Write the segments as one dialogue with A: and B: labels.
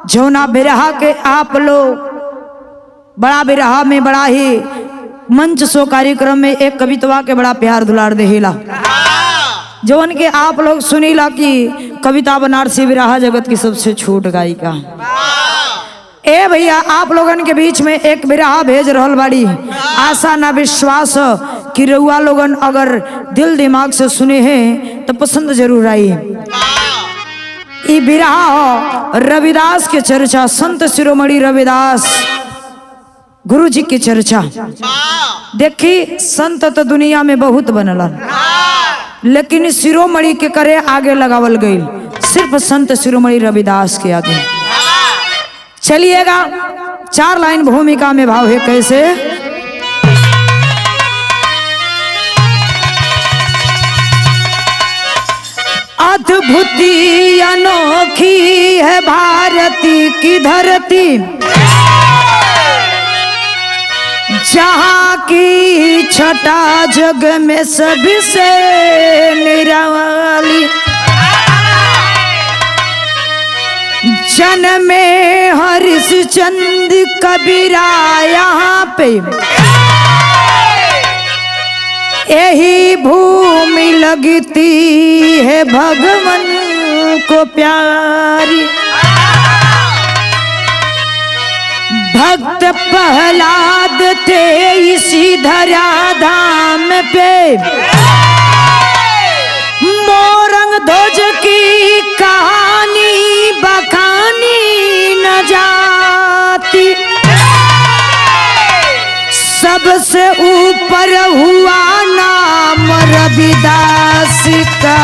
A: जौना बिरहा के आप लोग बड़ा बिरहा में बड़ा ही मंच शो कार्यक्रम में एक कवितवा के बड़ा प्यार दुलार देहिला जौन के आप लोग सुनीला कि कविता बनारसी बिरहा जगत की सबसे छोट गायिका। ए भैया आप लोगन के बीच में एक बिरहा भेज रहल बाड़ी, आशा ना विश्वास कि रउआ लोगन अगर दिल दिमाग से सुने हैं तो पसंद जरूर आई। ई बिरहा हो रविदास के चर्चा, संत शिरोमणि रविदास गुरु जी की चर्चा। देखी संत तो दुनिया में बहुत बनलन, लेकिन शिरोमणि के करे आगे लगावल गई सिर्फ संत शिरोमणि रविदास के आगे। चलिएगा 4 लाइन भूमिका में भाव है कैसे। अद्भुती अनोखी है भारती की धरती, जहाँ की छटा जग में सबसे निराली। जन्मे हरिश्चंद्र कबीरा यहाँ पे, यही भूमि लगती है भगवान को प्यारी। भक्त प्रहलाद थे इसी धरा धाम पे, मोरंग ध्वज की कहानी बखानी न जाती। सबसे ऊपर हुआ नाम रविदास का,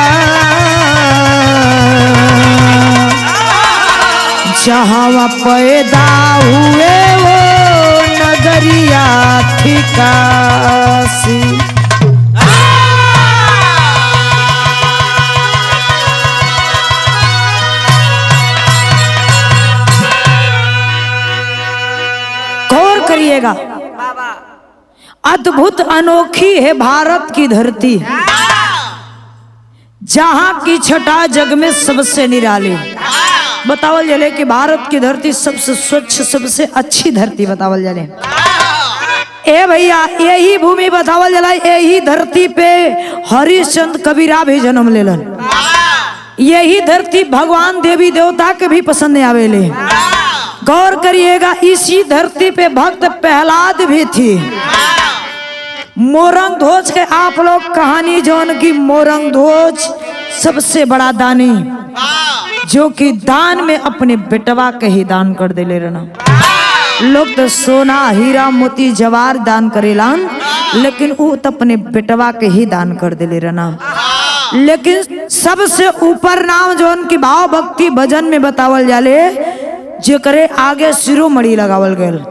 A: जहाँ पैदा हुए वो नगरिया थी काशी। गौर करिएगा, अद्भुत अनोखी है भारत की धरती, जहाँ की छटा जग में सबसे निराली। बतावल जले कि भारत की धरती सबसे स्वच्छ सबसे अच्छी धरती बतावल जले। ए भैया यही भूमि बतावल जला, यही धरती पे हरिश्चंद्र कबीरा भी जन्म लेलन। यही धरती भगवान देवी देवता के भी पसंद आवेले। गौर करिएगा, इसी धरती पे भक्त प्रहलाद भी थी। मोरंग ध्वज के आप लोग कहानी जौन की मोरंग ध्वज सबसे बड़ा दानी, जो कि दान में अपने बेटवा के ही दान कर देले रहना। लोग तो सोना हीरा मोती जवार दान करेलान, लेकिन वो तो अपने बेटवा के ही दान कर देले रहना। लेकिन सबसे ऊपर नाम जौन की भाव भक्ति भजन में बतावल जाले, जो करे आगे शिरोमणि लगावल गयल।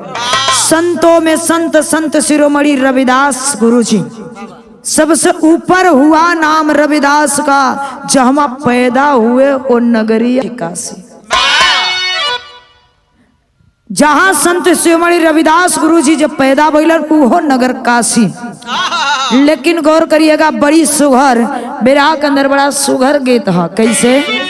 A: संतों में संत संत शिरोमणि रविदास गुरु जी, सबसे ऊपर हुआ नाम रविदास का, जहाँ पैदा हुए वो नगरी काशी। जहाँ संत शिरोमणि रविदास गुरु जी जब पैदा भइलन वो नगर काशी। लेकिन गौर करिएगा, बड़ी सुघर बिरहा के अंदर बड़ा सुघर गीत है कैसे।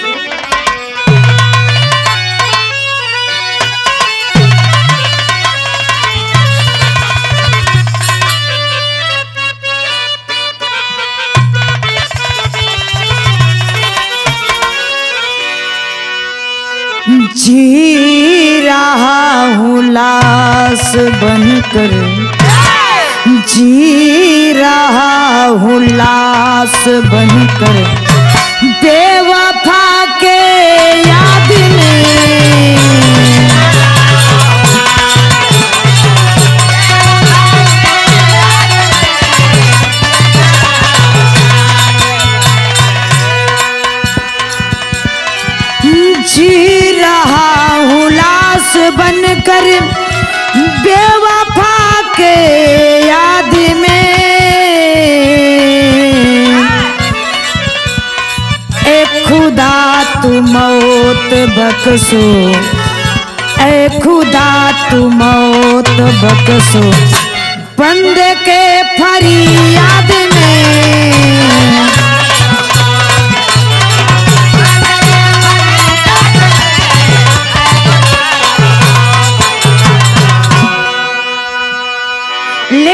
A: जी रहा हूँ लाश बनकर, जी रहा हूँ लाश बनकर, बेवफा के याद में। जी रहा हूँ लाश बनकर, बेवफा के याद में। ए खुदा तू मौत बख्शो, ए खुदा तू मौत बख्शो, बंदे के फरियाद में।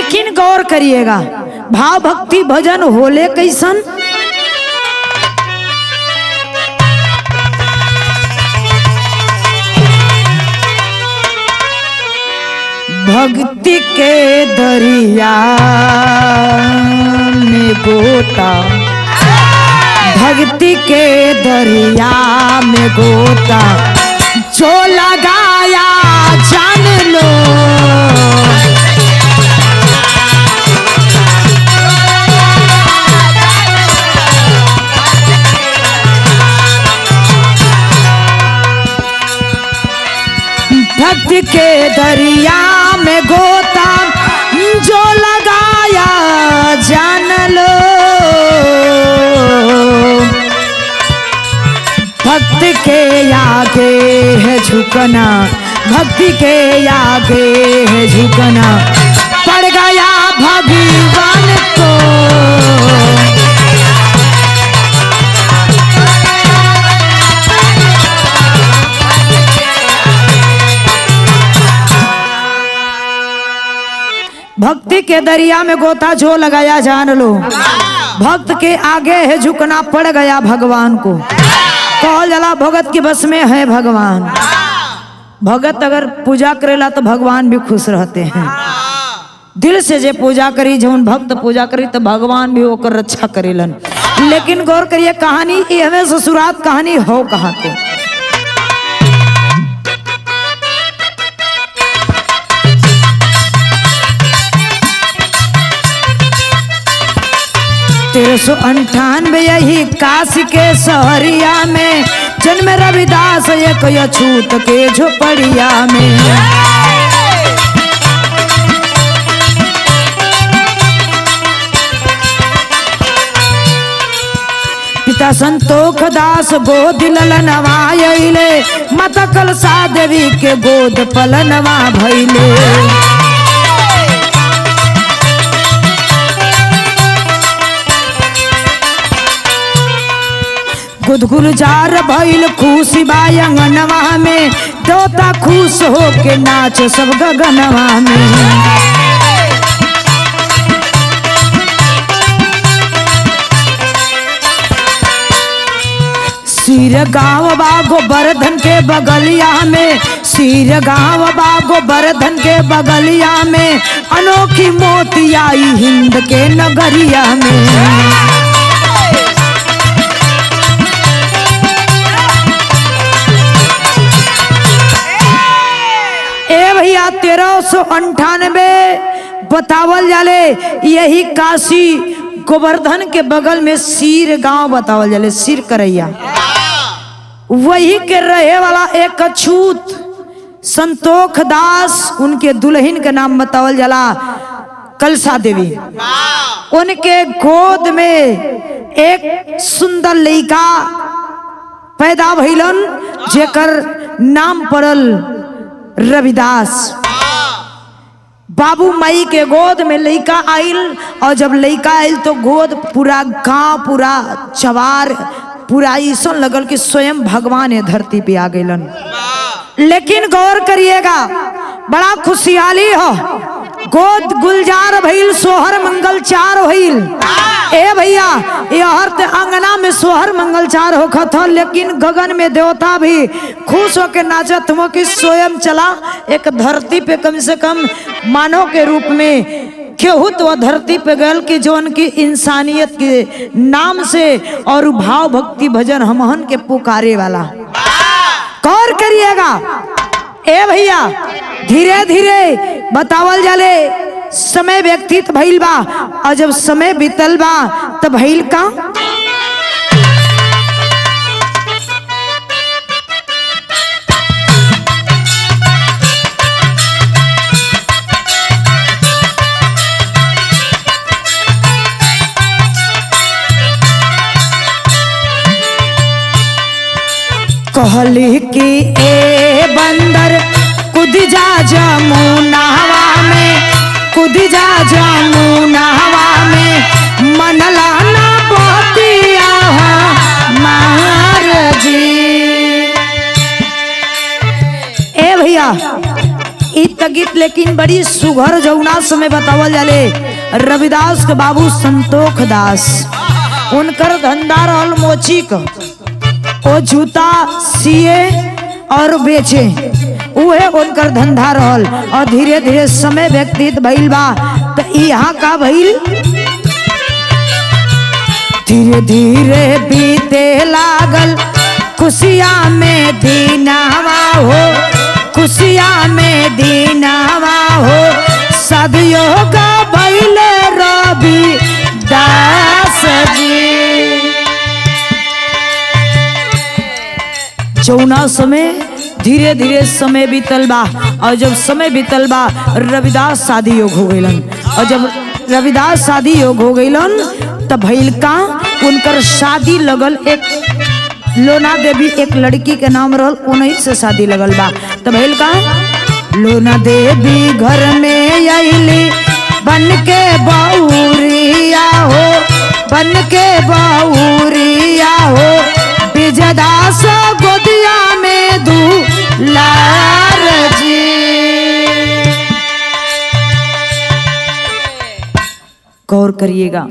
A: लेकिन गौर करिएगा, भाव भक्ति भजन होले कैसन? भक्ति के दरिया में गोता, भक्ति के दरिया में गोता जो लगाया जान लो। भक्ति के दरिया में गोता जो लगाया जान लो। भक्ति के आगे है झुकना, भक्ति के आगे है झुकना, पड़ गया भगवान को। भक्ति के दरिया में गोता जो लगाया जान लो। भक्त के आगे है झुकना, पड़ गया भगवान को। कहल जाला भगत की बस में है भगवान। भगत अगर पूजा करेला तो भगवान भी खुश रहते हैं। दिल से जे पूजा करी, जौन भक्त पूजा करी तो भगवान भी होकर रक्षा करेलन। लेकिन गौर करिए, कहानी ये हमें ससुरात कहानी हो कहाँ के। तेरह सौ 98 यही काशी के सहरिया में जन्म रविदास एक अछूत के झोपड़िया में। पिता संतोख दास गोद ललनवा अइले, माता कलसा देवी के गोद पलनवा भइले। गुदगुलजार भइल खुशी बायंगनवा में, देवता खुश होके नाच सब गगनवा में। सिर गाँव बा गोवर्धन के बगलिया में, सिर गाँव बा गोवर्धन के बगलिया में, अनोखी मोती आई हिंद के नगरिया में। भैया 1398 बतावल जाले, यही काशी गोवर्धन के बगल में सिर गांव बतावल जाले, सिर करैया। वही के रहे वाला एक अछूत संतोख दास, उनके दुल्हन के नाम बतावल जाला कलसा देवी। उनके गोद में एक सुंदर लड़का पैदा भइलन, जेकर नाम पड़ल रविदास। बाबू माई के गोद में लड़का आइल, और जब लड़का आइल तो गोद पूरा गांव पूरा चवार पूरा ऐसा लगल कि स्वयं भगवान ये धरती पे आ गइलन। लेकिन गौर करिएगा, बड़ा खुशहाली हो, गोद गुलजार भइल, सोहर मंगल चार भइल। ए भैया यहर ते अंगना में सोहर मंगल चार होखत हो, लेकिन गगन में देवता भी खुश होके नाचत हो कि स्वयं चला एक धरती पे कम से कम मानव के रूप में केहू तो धरती पे गल कि जौन की इंसानियत के नाम से और भाव भक्ति भजन हमहन के पुकारे वाला। गौर करिएगा ए भैया, धीरे धीरे बतावल जाले समय व्यतीत भइल बा, और जब समय बीतल बा तब भइल का कहली कि ए बंदर कूद जा जमुना हवा में, कूद जा जमुना हवा में, मनला ना बतिया महाराजी। ए भैया इत गीत लेकिन बड़ी सुघर जौना समय बतावल जाले रविदास के बाबू संतोख दास उनकर धंधा रहल मोची क ओ जूता सिए और बेचे उहे उनकर धंधा रहल। और धीरे धीरे समय व्यतीत भइल बा तो यहाँ का भइल धीरे धीरे बीते लागल खुशिया में दीनावा हो खुशिया में दीनावा हो सदियों का भइल रविदास जी। जौना समय धीरे धीरे समय बीतल बा और जब समय बीतल बा रविदास शादी योग हो गइलन। और जब रविदास शादी योग हो गइलन तब भइल का उनकर शादी लगल एक लोना देवी एक लड़की के नाम रहल उन्हीं से शादी लगल बा। तब भइल का लोना देवी घर में आइली बन के बहुरिया हो बन के बहुरिया हो विजयदास गोदिया में दुलार जी। गौर करिएगा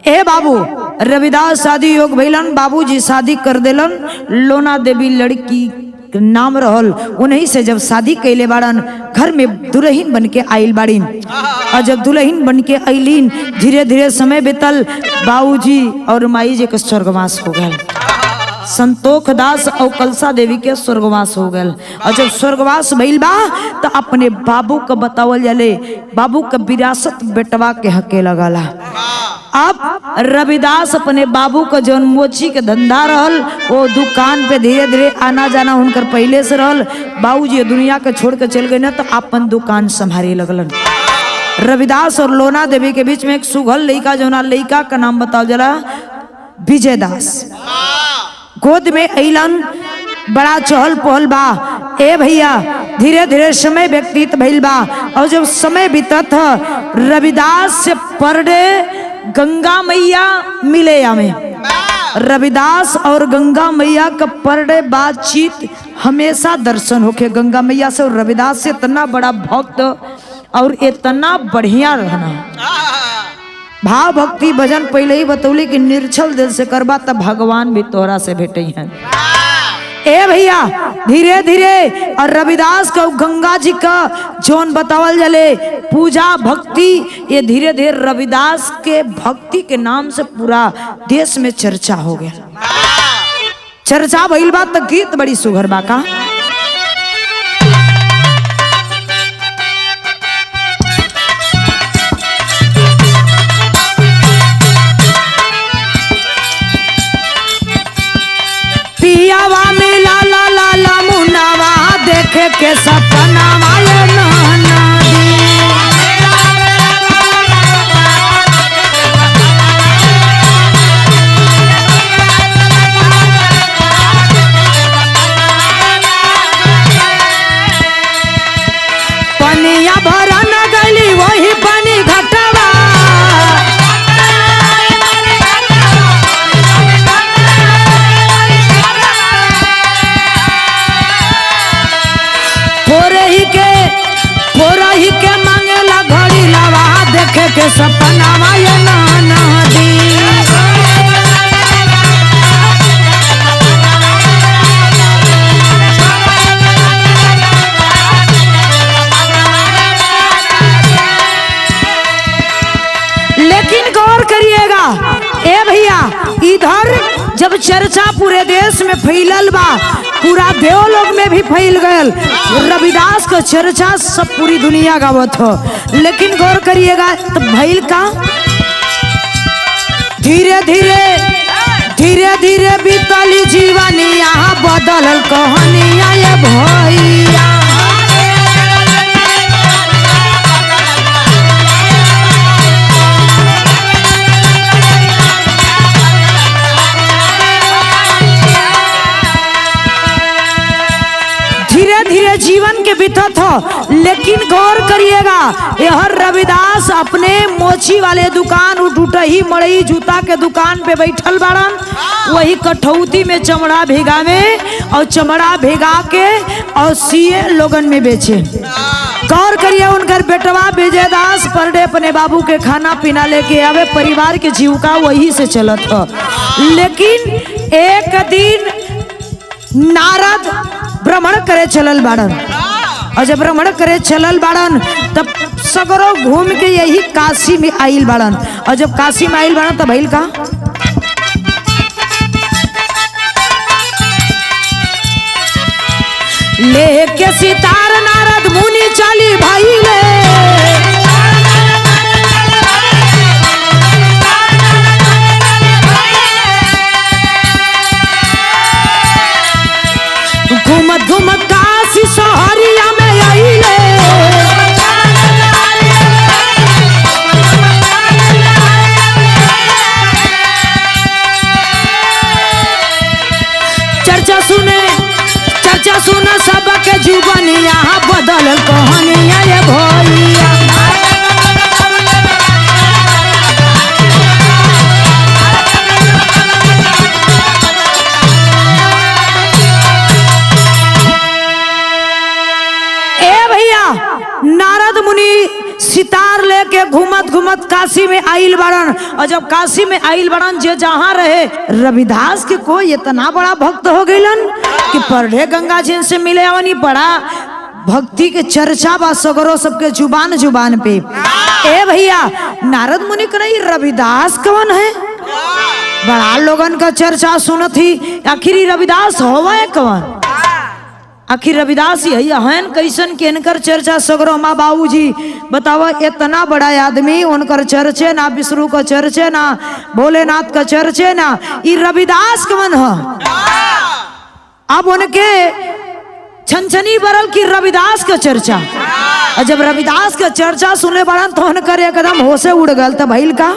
A: ए बाबू रविदास शादी योग भइलन बाबूजी शादी कर देलन लोना देवी लड़की के नाम रहल उन्हीं से जब शादी कैले बाड़न घर में दुल्हन बन के आइल बाड़ीन। और जब दुल्हन बन के आइलीन धीरे धीरे समय बीतल बाबूजी और माई जी के स्वर्गवास हो गए। संतोख दास और कलसा देवी के स्वर्गवास हो गए। और जब स्वर्गवास भइल बा तो अपने बाबू का बतावल जाले बाबू का विरासत बेटवा के हके लगला। अब रविदास अपने बाबू का जौन मोची के धंधा रहल वो दुकान पे धीरे धीरे आना जाना उनकर पहले से रहल। बाबूजी दुनिया के छोड़ के चल गए ना तो अपन दुकान संभाले लगलन। रविदास और लोना देवी के बीच में एक सुघल लड़का जौना लड़का का नाम बताओ जरा विजयदास गोद में अइलन बड़ा चहल पहल बा। ए भैया धीरे धीरे समय व्यतीत भइल बा। और जब समय बीतत रविदास से पर डे गंगा मैया मिले हमें रविदास और गंगा मैया का पर डे बातचीत हमेशा दर्शन होके गंगा मैया से। और रविदास से इतना बड़ा भक्त और इतना बढ़िया रहना भाव भक्ति भजन पहले ही बतौली कि निर्छल दिल से करबा तब भगवान भी तोरा से भेटे हैं। ए भैया धीरे धीरे और रविदास का गंगा जी का जौन बतावल जले पूजा भक्ति ये धीरे धीरे रविदास के भक्ति के नाम से पूरा देश में चर्चा हो गया। चर्चा भइल बा तो गीत बड़ी सुघर बा का पियावा में लाला लाला मुनावा देखे के सपना माये नाना पनिया भरा न गली वही पानी घटवा के मांगेला घड़ी लावा देखे के सपना माये नाना दी। लेकिन गौर करिएगा ए भैया इधर जब चर्चा पूरे देश में फैलल बा पूरा देवलोक में भी फैल गयल रविदास का चर्चा सब पूरी दुनिया गावत हो। लेकिन गौर करिएगा तो भइल का धीरे धीरे धीरे धीरे बीतली जीवनी यहाँ बदलल कहानिया ये भैया धीरे धीरे जीवन के बीतत हो। लेकिन गौर करिएगा यह रविदास अपने मोची वाले दुकान उठही मड़ई जूता के दुकान पे बैठल बाड़न वही कठौती में चमड़ा भिगावे और चमड़ा भिगा के और सिए लोगन में बेचे। गौर करिए उनकर बेटवा विजयदास पर डे अपने बाबू के खाना पीना लेके आवे, परिवार के जीविका वही से चलत हो। लेकिन एक दिन नारद भ्रमण करे चलल बाड़न, और जब भ्रमण करे चलल बाड़न तब सगरो घूम के यही काशी में आइल बाड़न, और जब काशी में आइल बाड़न तब भइल का लेके सितार नारद मुनि चाली भाईले, घूमत घूमत काशी शहरिया में आइले, चर्चा सुने सबके जीवन यहाँ बदल कहानिया ये भैया। ए भैया नारद मुनि सितार लेके घूमत घूमत काशी में आइल बाड़न, और जब काशी में आइल बाड़न जे जहाँ रहे रविदास के कोई इतना बड़ा भक्त हो गइलन कि पढ़े गंगा जी से मिले आवनी, बड़ा भक्ति के चर्चा बा सगरो सबके जुबान जुबान पे। ए भैया नारद मुनि कही रविदास कौन है, बड़ा लोगन का चर्चा सुनत ही, आखिर रविदास होवा है कौन, आखिर रविदास ही हन कैसन के इनकर चर्चा सगरो माँ बाबू जी बतावा, इतना बड़ा आदमी उनकर चर्चे ना, विष्णु का चर्चे ना, भोलेनाथ का चर्चे ना, ये रविदास कौन है। अब उनके छनछनी बरल की रविदास का चर्चा, और जब रविदास का चर्चा सुने बड़न तो उनकर एकदम होशे उड़ गल, तब भइल का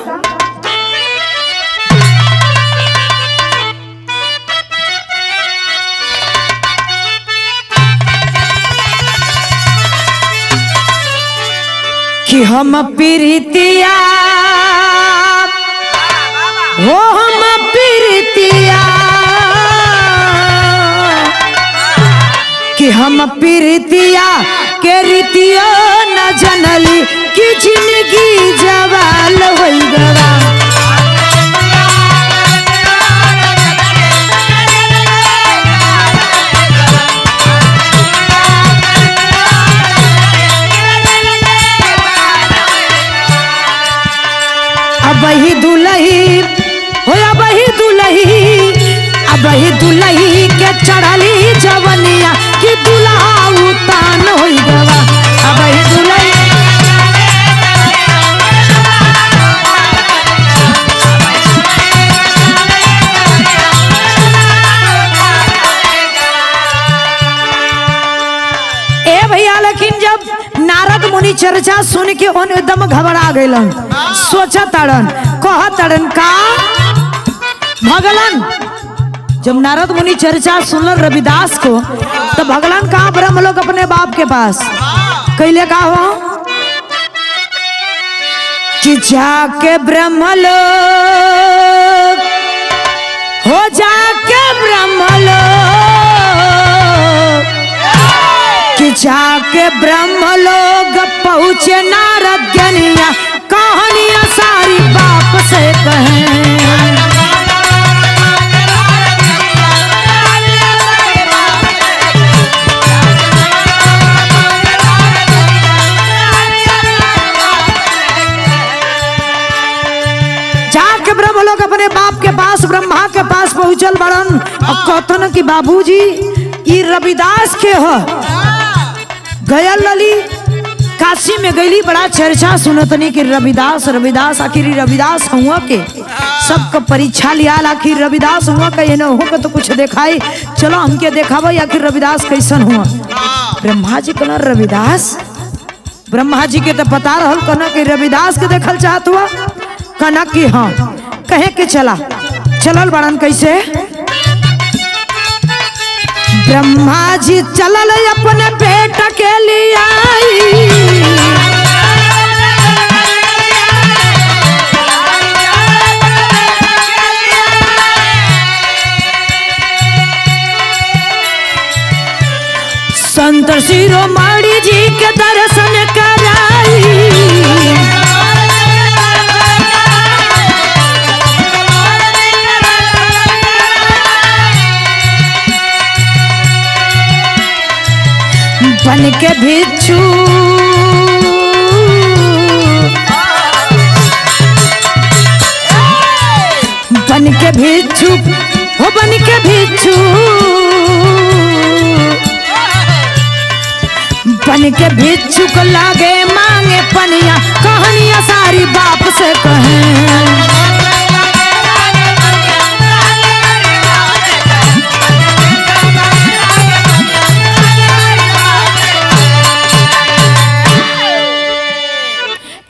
A: कि हम प्रीतिया हो, हम प्रीतिया कि हम प्रीतिया के रीतिया न जनली कि जिंदगी जवाल हो गवा। अबही दुलही हो, अबही दुलही, अबही दुलही के चढ़ली जवनिया कि दुल्हा उतान हो गवा। अबही दुलही ए भैया, लेकिन जब नारद मुनि चर्चा सुन के उन एकदम घबरा गइलन, सोचा तड़न कह तड़न का भगलन। जब नारद मुनि चर्चा सुनल रविदास को तो भगलन कहा ब्रह्मलोक अपने बाप के पास कैले का हो कि जाके ब्रह्मलोक हो, जाके ब्रह्मलोक कि जाके ब्रह्मलोक पहुँचे नारद ज्ञानिया, कहानियां सारी बाप से कहें। जाके ब्रह्मलोक अपने बाप के पास, ब्रह्मा के पास पहुंचल बड़न, और कहतन कि बाबूजी ये रविदास के हो गयल लली काशी में गईली, बड़ा चर्चा सुनतनी कि रविदास रविदास, आखिर रविदास हुआ के सबका परीक्षा लिया, आखिर रविदास हुआ का ये न हो का तो कुछ दिखाई, चलो हमके देखावा आखिर रविदास कैसन हुआ। ब्रह्मा जी कहना रविदास, ब्रह्मा जी के तो पता रहल कहना कि रविदास के देखल चाहत हुआ, कहना कि हाँ, कहे के चलल बड़न कैसे। ब्रह्मा जी चलल अपने बेटा के लिए संत शिरोमणि जी के दर्शन बन के भिक्षु बन के भिक्षु हो बन के भिक्षु बन के भिक्षु को लागे मांगे पनिया कहानियां सारी बाप से कहें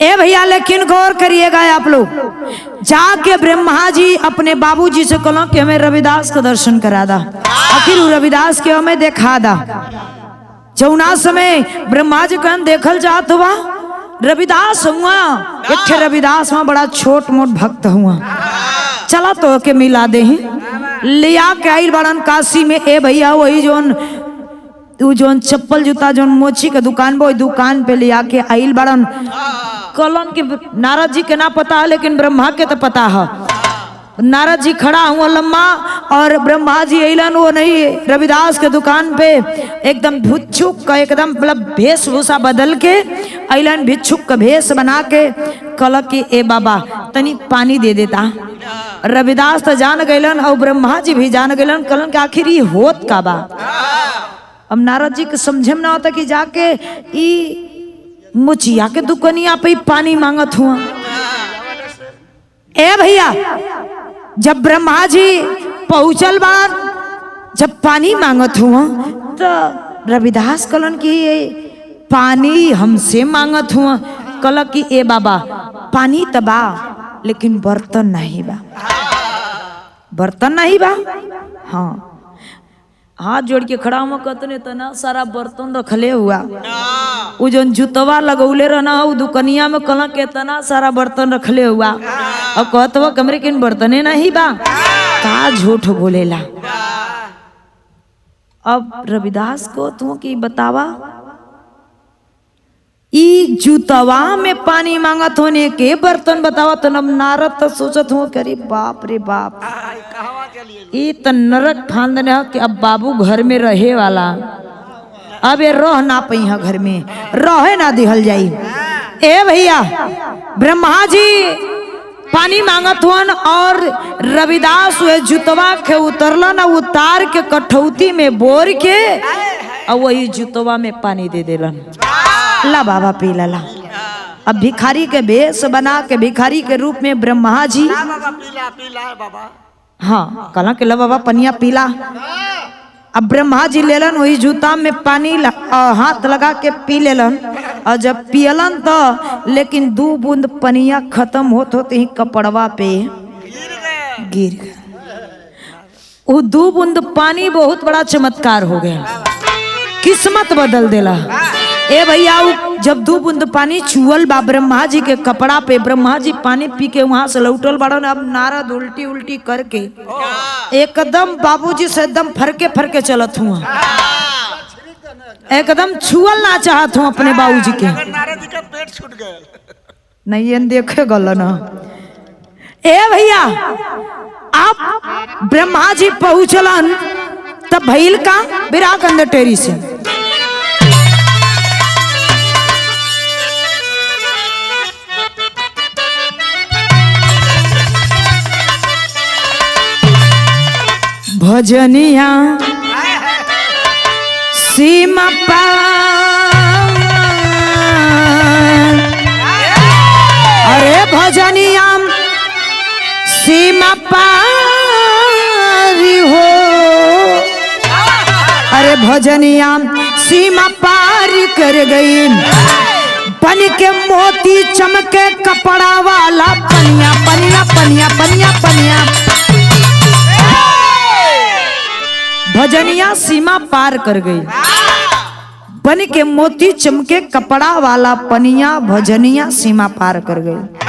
A: ए भैया लेकिन गौर करिएगा आप लोग जाके ब्रह्मा जी अपने बाबूजी से कहलो कि हमें रविदास का दर्शन करा दा आखिर रविदास के हमें देखा दा जौना समय ब्रह्मा जी कहन देखल जात हुआ रविदास हुआ एक रविदास वहां बड़ा छोट मोट भक्त हुआ चला तो के मिला दे लिया के आई बड़न काशी में ए भैया वही जोन चप्पल जूता जोन मोची के दुकान वही दुकान पे लिया के आइल बड़न कलन के नारद जी के ना पता है लेकिन ब्रह्मा के तो पता है नारद जी खड़ा हुआ लम्मा और ब्रह्मा जी अलन वो नहीं रविदास के दुकान पे एकदम भिक्षुक का एकदम मतलब वेशभूषा बदल के अलन भिक्षुक का भेष बना के कल की ए बाबा तनी पानी दे देता रविदास तो जान गलन और ब्रह्मा जी भी जान गलन कलन के आखिर ये होत का बा अब नारद जी के समझे में ना होता कि जाके ई मुचिया के दुकनिया पे पानी मांगत हुआ ए भैया जब ब्रह्मा जी पहुंचल बार जब पानी मांगत हुआ तो रविदास कलन की पानी हमसे मांगत हुआ कल की ए बाबा पानी तबा लेकिन बर्तन नहीं बा बर्तन नहीं बा हाँ हाथ जोड़ के खड़ा हुआ कहते तना सारा बर्तन रखले हुआ वो जो जुतवा लगौले रहना वो दुकनिया में कल के तना सारा बर्तन रखले हुआ और कहत हुआ कमरे के बर्तने नहीं बा का झूठ बोलेला अब रविदास को तुम की बतावा ई जुतवा में पानी मांगत होने के बर्तन बतावा तो नब नारद तो सोचत हो करे बाप रे बाप ये तो नरक फांदने है कि अब बाबू घर में रहे वाला अब ये रह ना पई है घर में रहे ना दिहल जाई ए भैया ब्रह्मा जी पानी मांगत हुन और रविदास वे जुतवा के उतरला ना उतार के कठौती में बोर के और वही जुतवा में पानी दे देलन ला बाबा पी ला अब भिखारी के भेष बना के भिखारी के रूप में ब्रह्मा जी हाँ कला के ला बाबा पनिया पीला अब ब्रह्मा जी लेलन वही जूता में पानी हाथ लगा के पी लेलन और जब पियलन तो लेकिन 2 बूंद पनिया खत्म होते ही कपड़वा पे गिर गए वो 2 बूंद पानी बहुत बड़ा चमत्कार हो गया किस्मत बदल देला ए भैया जब 2 बूंद पानी छुअल बा ब्रह्मा जी के कपड़ा पे ब्रह्मा जी पानी पी के वहां से लौटल बाड़न अब नारद उल्टी उल्टी करके एकदम बाबूजी से एकदम फरके फरके चलत हुआ एकदम छुअल ना चाहत हूँ अपने बाबूजी के
B: नारद जी का पेट छूट गया
A: नहीं ये देखे गल ना ए भैया आप ब्रह्मा जी पहुंचलन तब भइल का बिराकंद टेरी से भजनिया सीमा पार अरे भजनिया सीमा पार हो अरे भजनिया सीमा पार कर गई बन के मोती चमके कपड़ा वाला पनिया पनिया पनिया पनिया पनिया भजनिया सीमा पार कर गई बन के मोती चमके कपड़ा वाला पनिया भजनिया सीमा पार कर गई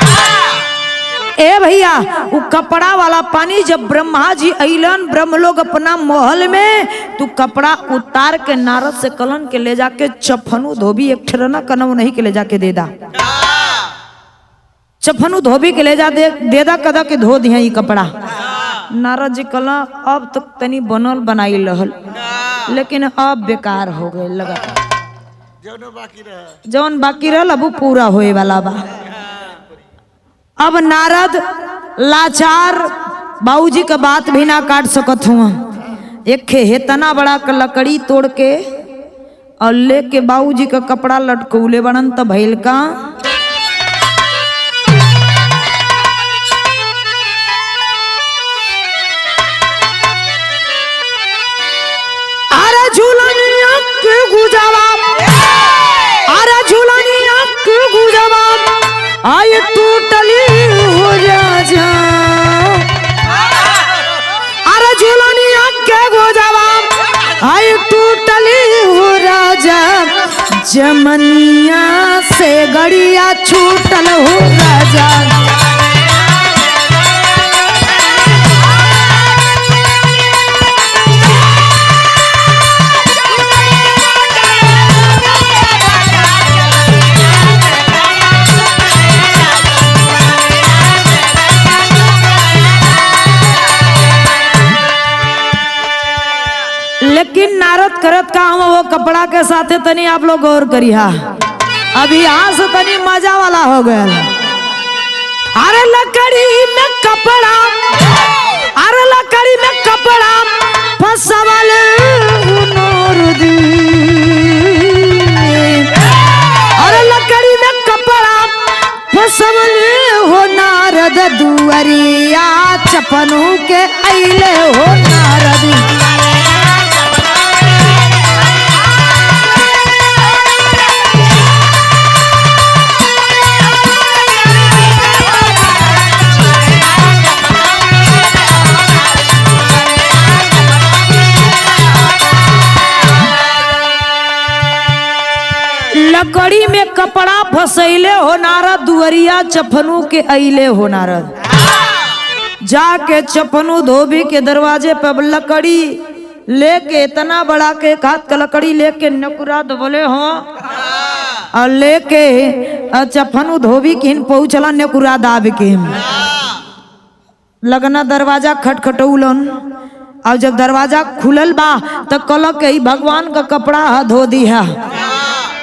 A: ए भैया वो कपड़ा वाला पानी जब ब्रह्मा जी अइलन ब्रह्मलोक अपना महल में तू कपड़ा उतार के नारद से कलन के ले जाके चफनु धोबी एक ठरना कनव नहीं के ले जाके दे दा चफनु धोबी के ले जा दे दा कदा के धो दिया ये कपड़ा नारद जी कला अब तक तनी बनल बनाई रहल लेकिन अब बेकार हो गए लगा
B: जौनो बाकी रहा
A: जौन बाकी रहल अब उ पूरा होए वाला बा। अब नारद लाचार बाबूजी का बात भी ना काट सकत हुआ। एक खे हेतना बड़ा का लकड़ी तोड़ के और लेके बाबूजी का कपड़ा लटकौले बनन त भइल का अरे झूलनिया के गुजावा, अरे झूलनिया के गुजावा आय टूटली हो जा। अरे झूलनिया के गुजावा आय टूटली हो राजा, जमनिया से गड़िया छूटल हो राजा। लेकिन नारद करत का हम वो कपड़ा के साथे तनी आप लोग गौर करिहा। अभी यहाँ से तनी मजा वाला हो गया। अरे लकड़ी में कपड़ा, अरे लकड़ी में कपड़ा फसवल नूर दी। अरे लकड़ी में कपड़ा फसवल हो नारद दुअरिया, चपनू के अइले हो नारद। लकड़ी में कपड़ा फसैले हो नारद दुअरिया, चपनू के अइले हो नारद। जाके चपनू धोबी के दरवाजे पर लकड़ी लेके इतना बड़ा के हाथ का लकड़ी लेके नकुरा दबले हो और लेके चपनू धोबी के पहुंचला नकुरा दाब के लगना दरवाजा खटखटौलन। और जब दरवाजा खुलल बा तो कलक के भगवान का कपड़ा धो दी है।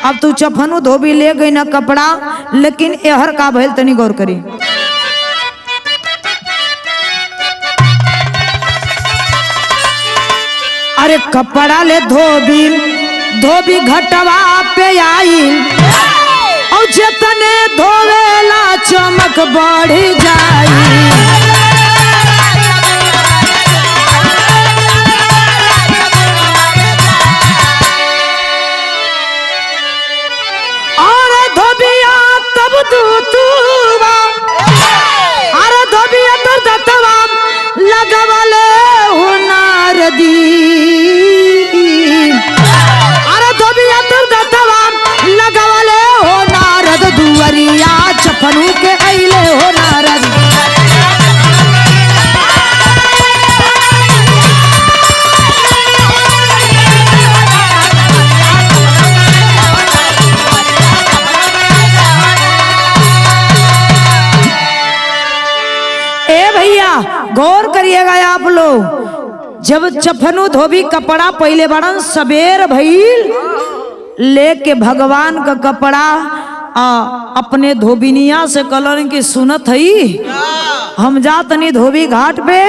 A: अब तू चपनू धोबी ले गई ना कपड़ा, लेकिन एहर का भइल तनी गौर करी। अरे कपड़ा ले धोबी, धोबी घटवा पे आई और जतने धोवेला चमक बढ़ जाई। अरे धोबिया तो दतवा लगवले हो नारदी। अरे धोबिया तो दतवा लगवले हो नारद दुअरिया, चपनू के अइले हो नारद। गौर करिएगा आप लोग, जब चपनू धोबी कपड़ा पहले बड़न सबेर भइल लेके भगवान का कपड़ा अपने धोबिनिया से कलन की सुनत हई हम जा तनी धोबी घाट पे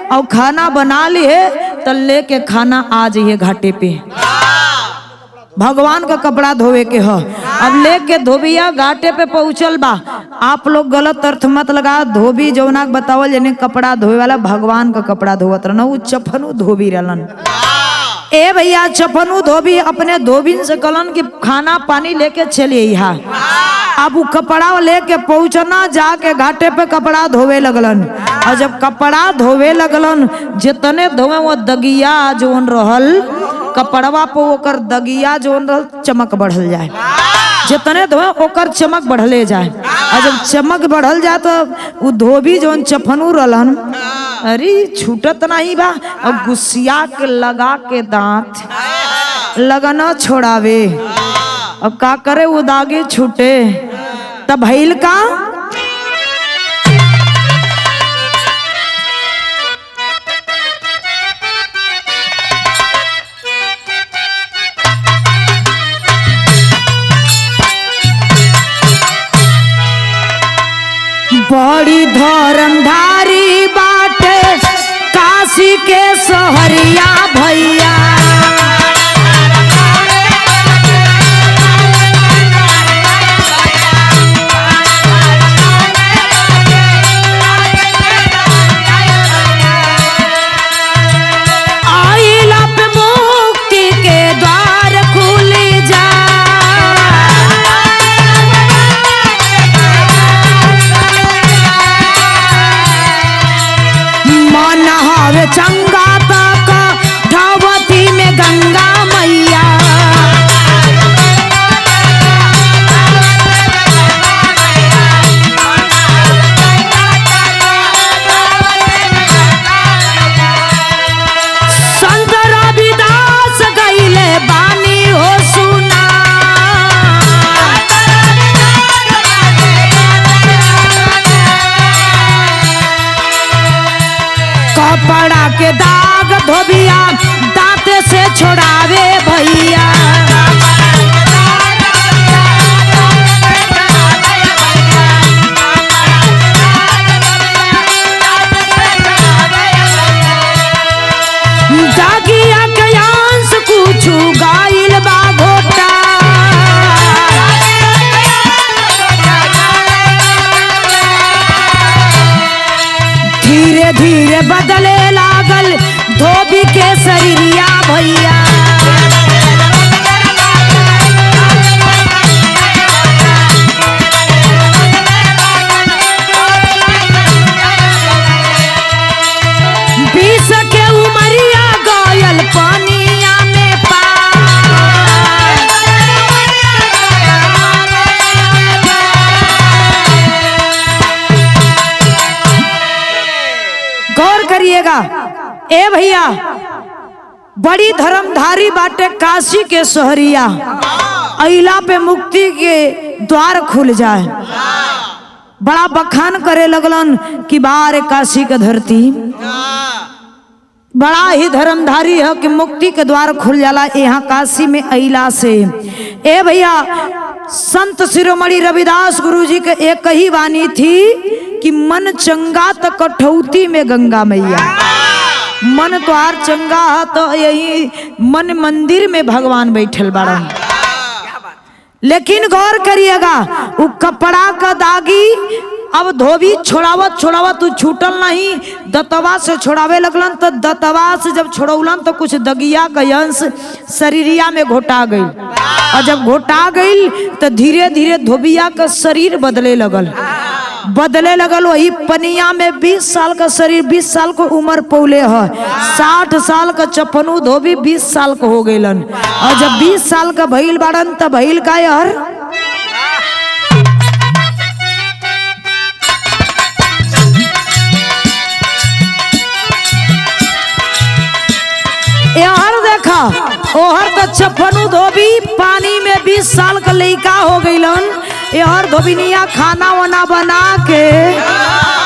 A: और खाना बना लिए तो लेके खाना आ जाइए घाटे पे। भगवान का कपड़ा धोवे के हो। अब लेके धोबिया घाटे पे पहुंचल बा। आप लोग गलत अर्थ मत लगा। धोबी जौना बतावल जने कपड़ा धोवे वाला भगवान का कपड़ा धोवत रहना, वो चपनू धोबी रहलन। ए भैया चपनू धोबी अपने धोबिन से कलन की खाना पानी लेके चलिए यहाँ। अब वो कपड़ा लेके पहुंचना, जाके घाटे पे कपड़ा धोवे लगलन। और जब कपड़ा धोवे लगलन, जितने धोवे वो दगिया जोन रहल कपड़वा पे ओकर दगिया जोन रहल चमक बढ़ल जाए। जितने धोए ओकर चमक बढ़ले जाए। और जब चमक बढ़ल जाए तो वो धोबी जोन चपनू रहलन, अरे छूटत नहीं बा। अब गुस्सिया के लगा के दांत लगना छोड़ावे। अब का करे वो दागे छूटे तब भइल का बड़ी धर्मधारी बाटे काशी के सहरिया भैया। आइला पे मुक्ति के द्वार खुल जा। मन हवे चंगा तक ठावती में गंगा मैया। संत रविदास गईले बानी हो सुना। कपड़ा के दाग धोबिया दांते से छोड़ावे भैया। दागिया के अंश कुछ गाइल बा घोटा। धीरे धीरे बदले लागल धोबी के शरीरिया भैया। बीस के उमरिया गयल पानिया में पार। गौर करिएगा ए भैया, बड़ी धर्मधारी बाटे काशी के सहरिया। अइला पे मुक्ति के द्वार खुल जाए। बड़ा बखान करे लगलन कि बार काशी के धरती बड़ा ही धर्मधारी है कि मुक्ति के द्वार खुल जाला यहाँ काशी में अइला से। ए भैया, संत शिरोमणि रविदास गुरु जी के एक ही वाणी थी कि मन चंगा तो कठौती में गंगा मैया। मन द्वार चंगा है तो यही मन मंदिर में भगवान बैठल बाड़ा। लेकिन गौर करिएगा, वो कपड़ा का दागी अब धोबी छोड़ावत छोड़ावत तू छूटल नहीं, दतवा से छोड़ावे लगलन। तो दतवा से जब छोड़ौलन तो कुछ दगिया का अंश शरीरिया में घोटा गई। और जब घोटा गई तो धीरे धीरे धोबिया का शरीर बदले लगल। वही पनिया में 20 साल का शरीर, 20 साल को उम्र पौले है। 60 साल का चपनू धोबी 20 साल का हो गईलन। और जब 20 साल का भइल बाड़न तब भइल का यार यार देखा ओहर तो चपनू धोबी पानी में 20 साल का लड़का हो गईलन। यार धोबिनिया खाना वाना बना के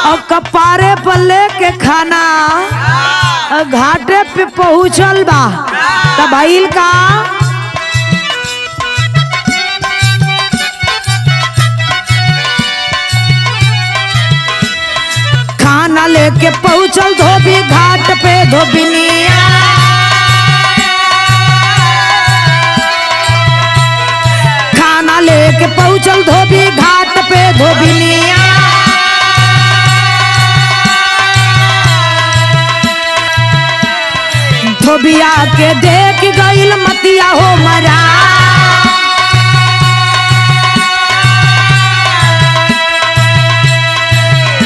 A: और कपारे पर लेके खाना घाटे पे पहुंचल बा। तब भइल का खाना लेके पहुंचल धोबी घाट पे। धोबिनिया खाना लेके पहुंचल धोबी घाट पे। धोबिनिया धोबिया के देख गईल मतिया हो मरा।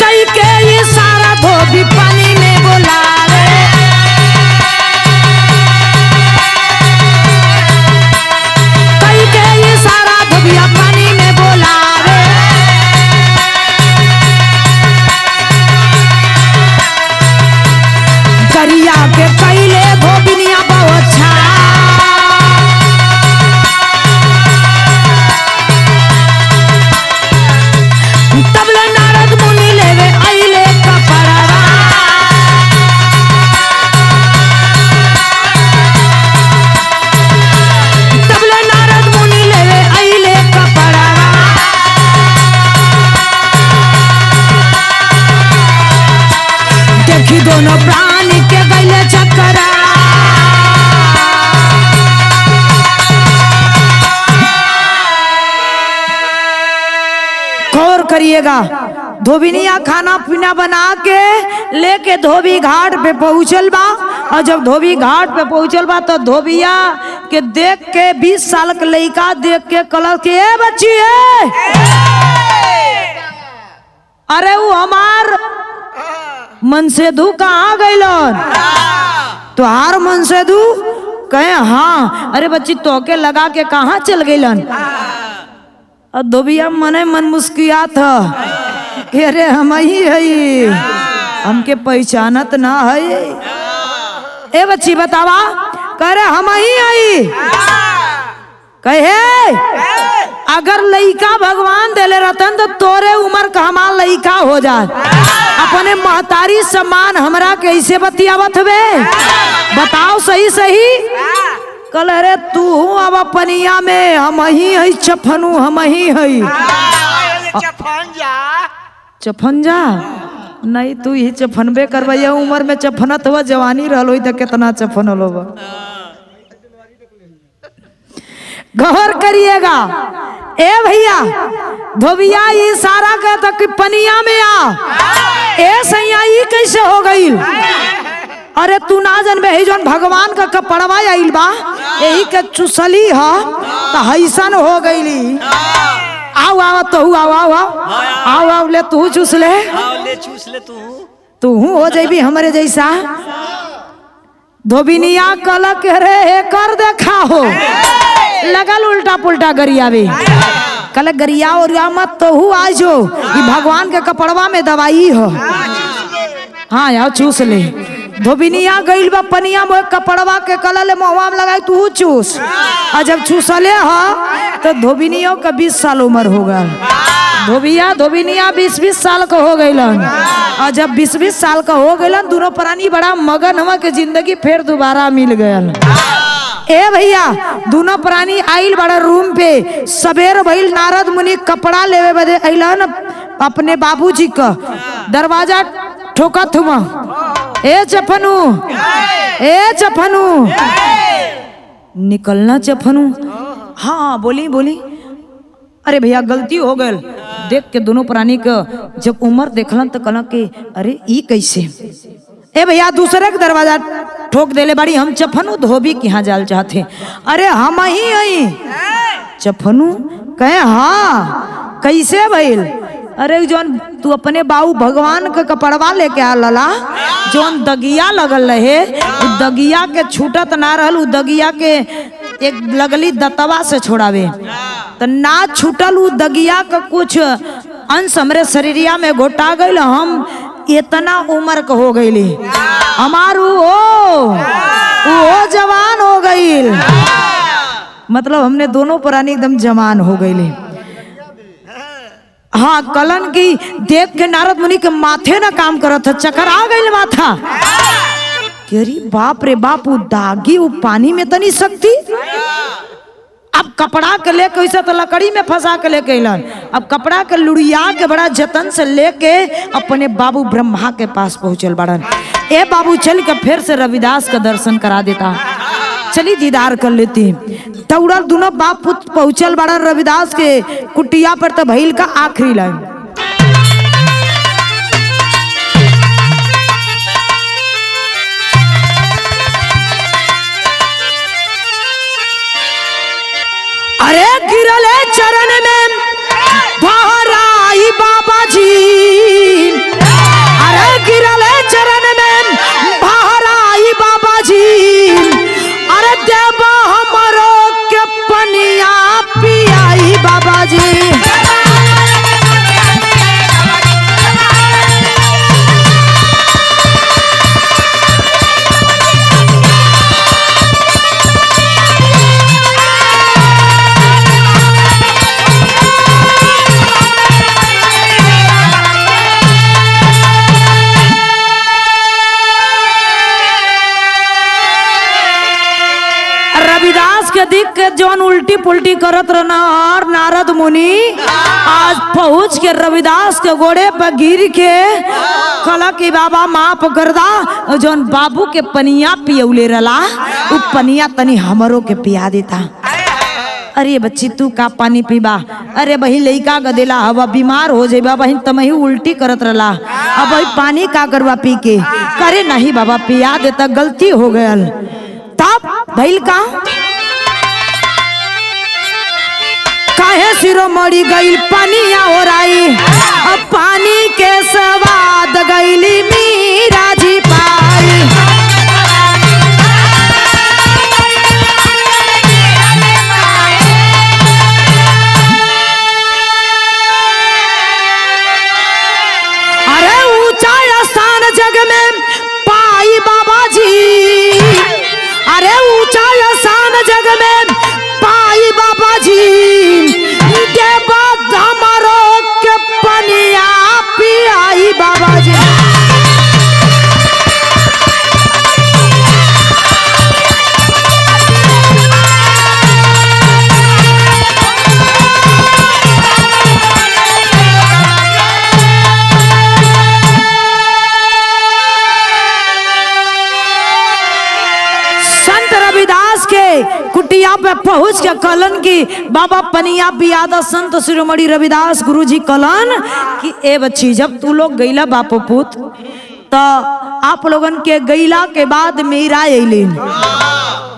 A: कई के ये सारा धोबी पानी में बोलावे। कई के ये सारा धोबिया पानी में बोलावे। करिया के कैले धोबिनिया बहुत अच्छा। गौर करिएगा। धोबिनिया खाना पीना बना के लेके धोबी घाट पे पहुंचल बा। और जब धोबी घाट पे पहुंचल बा तो धोबिया के देख के 20 साल के लड़का देख के कलर के ए बच्ची है, अरे वो हमार मनसेधु कहाँ गइलन? तुहार मनसेधु? कहे हाँ। अरे बच्ची तोके लगा के कहाँ चल गइलन? और धोबिया मने मन मुस्कियात ह कि अरे हम ही हई, हमके पहचानत ना है। ए बच्ची बतावा, करे हम ही हई। कहे अगर लइका भगवान देले रहतन तो तोरे उम्र का हमार लइका हो जात, अपने महतारी समान हमरा कैसे बतियावत हवे? बताओ सही सही। कल अरे तू अब पनिया में हम ही हई चफनू, हम ही हई चफनजा। नहीं तू ही चफनबे करवैया, उम्र में चफनत हुआ, जवानी रहल होई तो कितना चफनल होगा। गौर करिएगा। ए भैया धोबिया इशारा कहता कि पनिया में आ। ए सैया ई कैसे हो गई? अरे तू ना जानबे ही जोन भगवान का कपड़वा आइल बा, यही के चुसली ह त हैसन हो गईली। आओ आओ तू आओ आओ आओ आओ ले तू चूस ले,
B: चूस ले
A: तू हो जाबी हमरे जैसा। धोबिनिया कल के रे कर देखा हो, लगल उल्टा पुल्टा गरियावे। कल गरिया और मत तो हु आजो, ये भगवान के कपड़वा में दवाई हो। हाँ यार चूस ले। धोबिनिया गइल बा पनिया में कपड़वा के कलले मुहवा में लगाई, तू चूस। और जब चूसले ह तो धोबिनियों का 20 साल उम्र हो गल। धोबिनिया 20-20 साल का हो गइलन। और जब 20-20 साल का हो गइलन, दोनों प्राणी बड़ा मगन हुआ के जिंदगी फिर दोबारा मिल गयल। ए भैया दोनों प्राणी आइल बड़ा रूम पे। सवेर भइल, नारद मुनि कपड़ा लेवे बदे अइलन अपने बाबूजी का। दरवाजा ठोकत हुआ, ए चफनू, ए चफनू, निकलना चफनू। हाँ बोली बोली। अरे भैया गलती हो गल। देख के दोनों प्राणी का जब उम्र देखलन तो कहलन कि अरे ई कैसे? ए भैया दूसरे के दरवाजा ठोक देले बाड़ी, हम चफनू धोबी के यहाँ जाल चाहते। अरे हम ही आई चफनू? कहे हाँ। कैसे भइल? अरे जोन तू अपने बाबू भगवान का कपड़वा लेके आ लला, जोन दगिया लगल रहे, उ दगिया के छूटत ना रहल, उ दगिया के एक लगली दतवा से छोड़ावे तो ना छूटल। उ दगिया का कुछ अंश हमरे शरीरिया में घोटा गइल। हम इतना उम्र का हो गईली, हमार वो जवान हो गईल। मतलब हमने दोनों प्राणी एकदम जवान हो गईली। हाँ कलन की देख के नारद मुनि के माथे ना काम करत, चक्कर आ गईल माथा। अरे बाप रे बाप, वो दागी वो पानी में तनी सकती। अब कपड़ा के लेके वैसे तो लकड़ी में फंसा के लेके अलन, अब कपड़ा के लुड़िया के बड़ा जतन से लेके अपने बाबू ब्रह्मा के पास पहुंचल बड़न। ए बाबू चल के फिर से रविदास का दर्शन करा देता, चली दीदार कर लेती। दौड़ल दोनों बाप पुत्र पहुंचल बड़न रविदास के कुटिया पर। तो भइल का आखिरी लाइन, अरे गिरले चरण में भराई बाबा जी, अरे गिरले चरण में भराई बाबा जी, अरे देवा हमरो के पनिया पियाई बाबा जी। रविदास के दिख के जौन उल्टी पुल्टी करत रहना और नारद मुनि आज पहुंच के रविदास के गोड़े पर गिर के कला की बाबा माफ कर दा, जौन बाबू के पनिया पियौले रला उ पनिया तनी हमरो के पिया देता। अरे बच्ची तू का पानी पीबा, अरे बही लइका गदेला हवा बीमार हो जेबा बहिन तमही उल्टी करत रला, अब वही पानी का करवा पी के, करे नहीं बाबा पिया देता गलती हो गयल। तब भइल का काहे सिरो मरी गईल पानिया ओराई, अब पानी के स्वाद गईली मीरा जी पाई। अरे ऊंचा स्थान जग में पाई बाबा जी, अरे ऊंचा स्थान जग में पाई बाबा जी, देवा हमारो के पनिया पियाई बाबा जी। संत रविदास के कुटिया पे पहुंच के कलन की बाबा पनिया पियादा। संत शिरोमणि रविदास गुरुजी कलन कि ए बच्ची जब तू लोग गईला बापो पुत तो आप लोगन के गईला के बाद मीरा अलिन,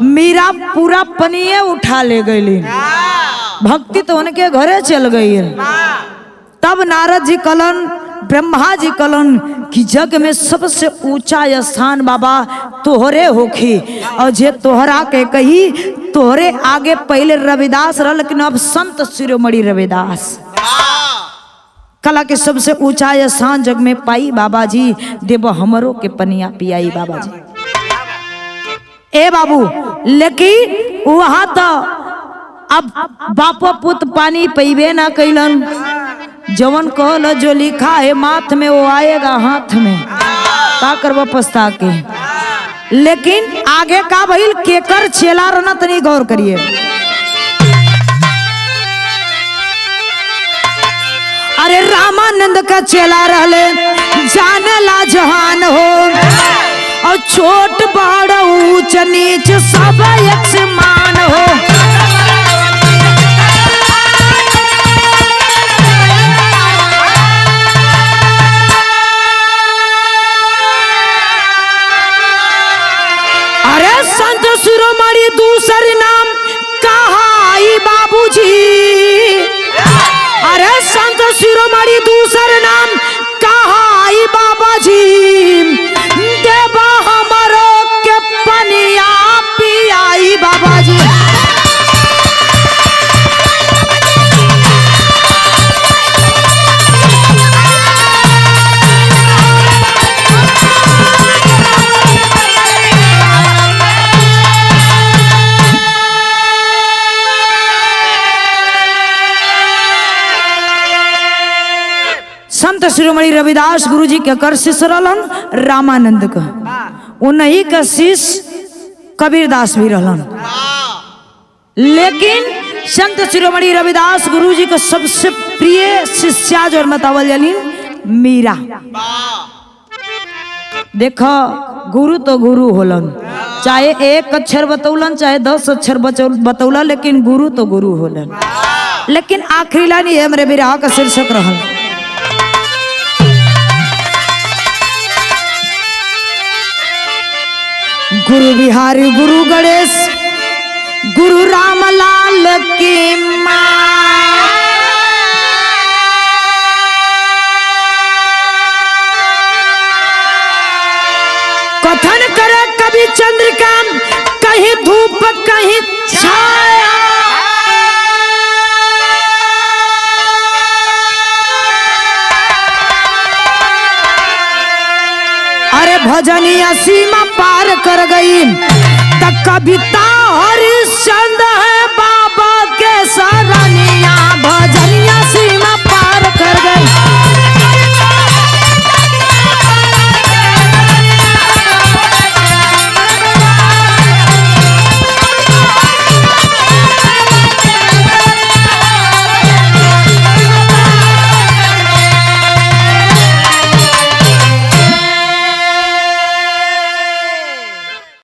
A: मीरा पूरा पनिये उठा ले गईलिन, भक्ति तो उनके घरे चल गई। तब नारद जी कलन ब्रह्मा जी कलन कि जग में सबसे ऊंचा स्थान बाबा तोहरे होखी, और जे तोहरा के कही तोहरे आगे पहले रविदास रह, लेकिन अब संत शिरोमणि रविदास कला के सबसे ऊंचा स्थान जग में पाई बाबा जी, देव हमरो के पनिया पियाई बाबा जी। ए बाबू लेकिन वहां तो अब बापो पुत पानी पीबे ना कैलन, जवन कहल जो लिखा है माथ में वो आएगा हाथ में, का करवा पछता के। लेकिन आगे का भइल केकर चेला रहना तनी गौर करिए। अरे रामानंद का चेला रहले जाने ला जहान हो, और छोट बड़ ऊंच नीच सब एक समान हो। संत शिरोमणि दूसर नाम कहाई बाबूजी, अरे संत शिरोमणि दूसर नाम कहाई बाबा जी, देवा हमरो के पनिया पियाई बाबा जी। संत शिरोमणि रविदास गुरुजी के कर शिष्य रहलन रामानंद का, उन्हीं का शिष्य कबीरदास भी रहलन। लेकिन संत शिरोमणि रविदास गुरुजी का सबसे प्रिय शिष्या जो बतावल जानी मीरा। देखो गुरु तो गुरु होलन, चाहे एक अक्षर बतौलन चाहे 10 अक्षर बतौला, लेकिन गुरु तो गुरु होलन। लेकिन आखिरी लाइन ये मेरे विरह का शीर्षक रहल, गुरु बिहारी गुरु गणेश गुरु रामलाल की मां। कथन करे कभी चंद्रिका कहीं धूप कहीं छाया, अरे भजनिया सीमा पार कर गई तब कविता